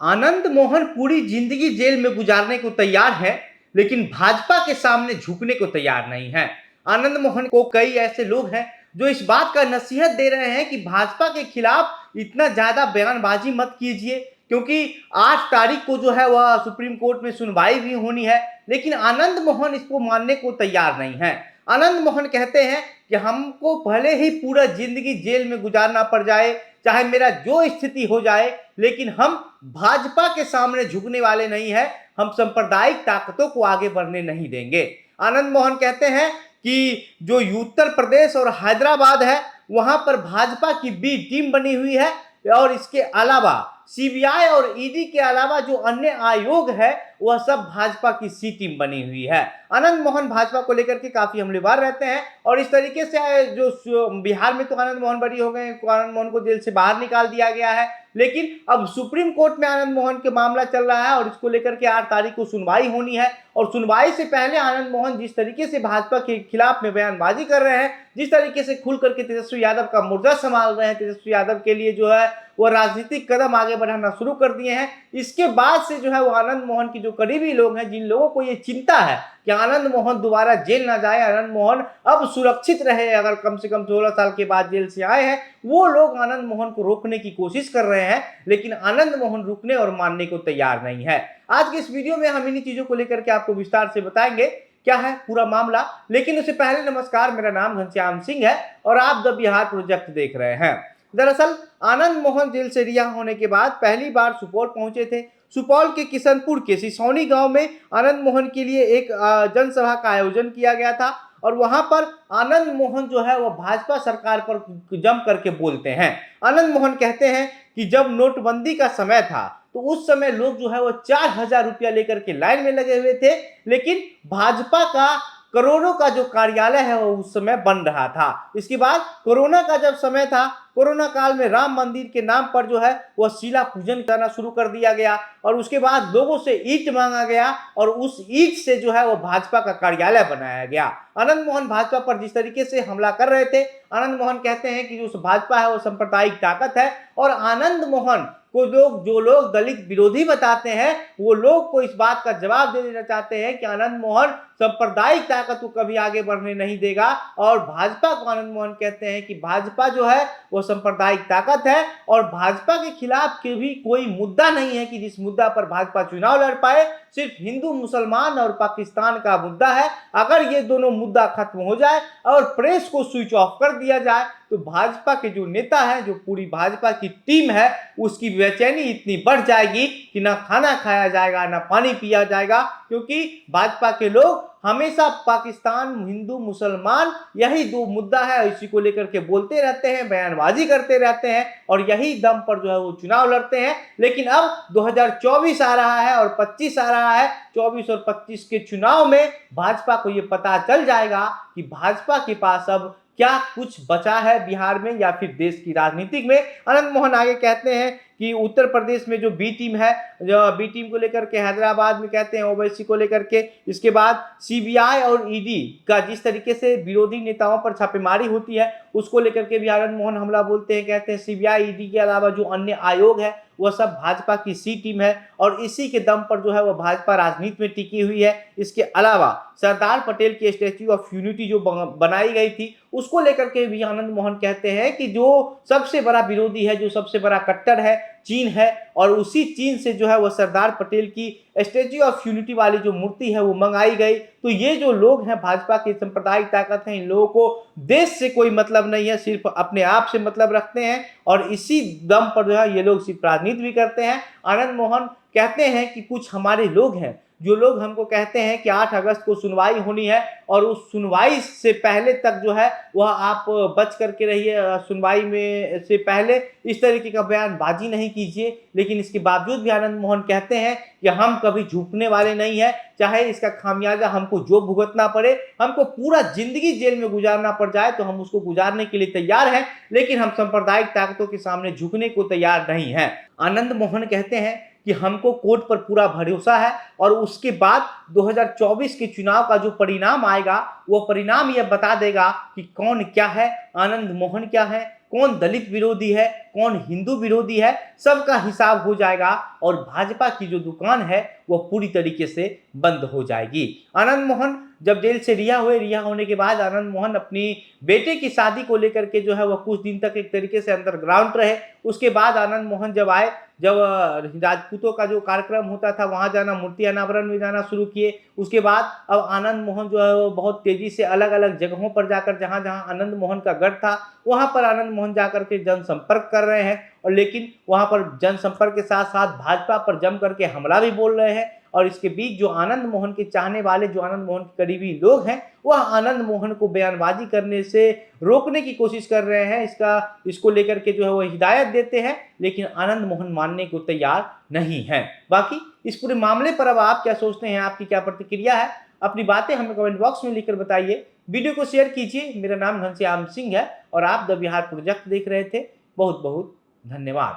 आनंद मोहन पूरी जिंदगी जेल में गुजारने को तैयार है, लेकिन भाजपा के सामने झुकने को तैयार नहीं है। आनंद मोहन को कई ऐसे लोग हैं जो इस बात का नसीहत दे रहे हैं कि भाजपा के खिलाफ इतना ज्यादा बयानबाजी मत कीजिए, क्योंकि 8 तारीख को जो है वह सुप्रीम कोर्ट में सुनवाई भी होनी है। लेकिन आनंद मोहन इसको मानने को तैयार नहीं है। आनंद मोहन कहते हैं कि हमको भले ही पूरा जिंदगी जेल में गुजारना पड़ जाए, चाहे मेरा जो स्थिति हो जाए, लेकिन हम भाजपा के सामने झुकने वाले नहीं है। हम सांप्रदायिक ताकतों को आगे बढ़ने नहीं देंगे। आनंद मोहन कहते हैं कि जो उत्तर प्रदेश और हैदराबाद है, वहां पर भाजपा की बी टीम बनी हुई है, और इसके अलावा सीबीआई और ईडी के अलावा जो अन्य आयोग है वह सब भाजपा की सी टीम बनी हुई है। आनंद मोहन भाजपा को लेकर के काफी हमलेवार रहते हैं, और इस तरीके से जो बिहार में तो आनंद मोहन बरी हो गए, आनंद मोहन को जेल से बाहर निकाल दिया गया है, लेकिन अब सुप्रीम कोर्ट में आनंद मोहन के मामला चल रहा है और इसको लेकर के 8 तारीख को सुनवाई होनी है। और सुनवाई से पहले आनंद मोहन जिस तरीके से भाजपा के खिलाफ में बयानबाजी कर रहे हैं, जिस तरीके से खुल करके तेजस्वी यादव का मोर्चा संभाल रहे हैं, तेजस्वी यादव के लिए जो है वो राजनीतिक कदम आगे बढ़ाना शुरू कर दिए हैं, इसके बाद से जो है वो आनंद मोहन की जो करीबी लोग हैं, जिन लोगों को ये चिंता है कि आनंद मोहन दोबारा जेल ना जाए, आनंद मोहन अब सुरक्षित रहे, अगर कम से कम 16 साल के बाद जेल से आए हैं, वो लोग आनंद मोहन को रोकने की कोशिश कर रहे हैं। लेकिन आनंद मोहन रुकने और मानने को तैयार नहीं है। आज के इस वीडियो में हम इन्हीं चीजों को लेकर के आपको विस्तार से बताएंगे क्या है पूरा मामला। लेकिन उससे पहले नमस्कार, मेरा नाम घनश्याम सिंह है और आप द बिहार प्रोजेक्ट देख रहे हैं। दरअसल आनंद मोहन जेल से रिहा होने के बाद पहली बार सुपौल पहुंचे थे। सुपौल के किशनपुर के सिसौनी गांव में आनंद मोहन के लिए एक जनसभा का आयोजन किया गया था, और वहां पर आनंद मोहन जो है वह भाजपा सरकार पर जम करके बोलते हैं। आनंद मोहन कहते हैं कि जब नोटबंदी का समय था तो उस समय लोग जो है वो 4,000 रुपया लेकर के लाइन में लगे हुए थे, लेकिन भाजपा का करोड़ों का जो कार्यालय है वो उस समय बन रहा था। इसके बाद कोरोना का जब समय था, कोरोना काल में राम मंदिर के नाम पर जो है वह शिला पूजन करना शुरू कर दिया गया, और उसके बाद लोगों से ईंट मांगा गया और उस ईंट से जो है वह भाजपा का कार्यालय बनाया गया। आनंद मोहन भाजपा पर जिस तरीके से हमला कर रहे थे, आनंद मोहन कहते हैं कि जो भाजपा है वो सांप्रदायिक ताकत है, और आनंद मोहन को जो लोग दलित विरोधी बताते हैं, वो लोग को इस बात का जवाब दे देना चाहते हैं कि आनंद मोहन सांप्रदायिक ताकत को कभी आगे बढ़ने नहीं देगा। और भाजपा को आनंद मोहन कहते हैं कि भाजपा जो है वो सांप्रदायिक ताकत है, और भाजपा के खिलाफ भी कोई मुद्दा नहीं है कि जिस मुद्दा पर भाजपा चुनाव लड़ पाए। सिर्फ हिंदू मुसलमान और पाकिस्तान का मुद्दा है। अगर ये दोनों मुद्दा खत्म हो जाए और प्रेस को स्विच ऑफ कर दिया जाए, तो भाजपा के जो नेता है, जो पूरी भाजपा की टीम है, उसकी बेचैनी इतनी बढ़ जाएगी कि ना खाना खाया जाएगा, ना पानी पिया जाएगा, क्योंकि भाजपा के लोग हमेशा पाकिस्तान, हिंदू मुसलमान, यही दो मुद्दा है, इसी को लेकर के बोलते रहते हैं, बयानबाजी करते रहते हैं, और यही दम पर जो है वो चुनाव लड़ते हैं। लेकिन अब 2024 आ रहा है और 25 आ रहा है। 24 और 25 के चुनाव में भाजपा को ये पता चल जाएगा कि भाजपा के पास अब क्या कुछ बचा है बिहार में या फिर देश की राजनीति में। आनंद मोहन आगे कहते हैं कि उत्तर प्रदेश में जो बी टीम है, जो बी टीम को लेकर के हैदराबाद में कहते हैं ओवैसी को लेकर के, इसके बाद सीबीआई और ईडी का जिस तरीके से विरोधी नेताओं पर छापेमारी होती है उसको लेकर के भी आनंद मोहन हमला बोलते हैं। कहते हैं सीबीआई ईडी के अलावा जो अन्य आयोग है वह सब भाजपा की सी टीम है, और इसी के दम पर जो है वह भाजपा राजनीति में टिकी हुई है। इसके अलावा सरदार पटेल की स्टैच्यू ऑफ यूनिटी जो बनाई गई थी उसको लेकर के भी आनंद मोहन कहते हैं कि जो सबसे बड़ा विरोधी है, जो सबसे बड़ा कट्टर है, चीन है, और उसी चीन से जो है वो सरदार पटेल की स्टैच्यू ऑफ यूनिटी वाली जो मूर्ति है वो मंगाई गई। तो ये जो लोग हैं भाजपा की सांप्रदायिक ताकत है, इन लोगों को देश से कोई मतलब नहीं है, सिर्फ अपने आप से मतलब रखते हैं, और इसी दम पर जो है ये लोग सिर्फ राजनीति भी करते हैं। आनंद मोहन कहते हैं कि कुछ हमारे लोग हैं जो लोग हमको कहते हैं कि 8 अगस्त को सुनवाई होनी है, और उस सुनवाई से पहले तक जो है वह आप बच करके रहिए, सुनवाई में से पहले इस तरीके का बयानबाजी नहीं कीजिए। लेकिन इसके बावजूद भी आनंद मोहन कहते हैं कि हम कभी झुकने वाले नहीं है, चाहे इसका खामियाजा हमको जो भुगतना पड़े, हमको पूरा जिंदगी जेल में गुजारना पड़ जाए तो हम उसको गुजारने के लिए तैयार हैं, लेकिन हम सांप्रदायिक ताकतों के सामने झुकने को तैयार नहीं हैं। आनंद मोहन कहते हैं कि हमको कोर्ट पर पूरा भरोसा है, और उसके बाद 2024 के चुनाव का जो परिणाम आएगा वो परिणाम यह बता देगा कि कौन क्या है, आनंद मोहन क्या है, कौन दलित विरोधी है, कौन हिंदू विरोधी है, सबका हिसाब हो जाएगा और भाजपा की जो दुकान है वह पूरी तरीके से बंद हो जाएगी। आनंद मोहन जब जेल से रिहा होने के बाद आनंद मोहन अपनी बेटे की शादी को लेकर के जो है वह कुछ दिन तक एक तरीके से अंडरग्राउंड रहे। उसके बाद आनंद मोहन जब आए, जब राजपूतों का जो कार्यक्रम होता था वहां जाना, मूर्ति अनावरण में जाना शुरू किए। उसके बाद अब आनंद मोहन जो है वो बहुत तेजी से अलग अलग जगहों पर जाकर, जहां जहां आनंद मोहन का गढ़ था वहां पर आनंद मोहन जाकर के जनसंपर्क कर रहे हैं। और लेकिन वहां पर जनसंपर्क के साथ साथ भाजपा पर जम करके हमला भी बोल रहे हैं। और इसके बीच जो आनंद मोहन के चाहने वाले, जो आनंद मोहन के करीबी लोग हैं, वह आनंद मोहन को बयानबाजी करने से रोकने की कोशिश कर रहे हैं। इसको लेकर के जो है वो हिदायत देते हैं, लेकिन आनंद मोहन मानने को तैयार नहीं है। बाकी इस पूरे मामले पर अब आप क्या सोचते हैं, आपकी क्या प्रतिक्रिया है? अपनी बातें हमें कमेंट बॉक्स में लिखकर बताइए। वीडियो को शेयर कीजिए। मेरा नाम घनश्याम सिंह है और आप द बिहार प्रोजेक्ट देख रहे थे। बहुत बहुत धन्यवाद।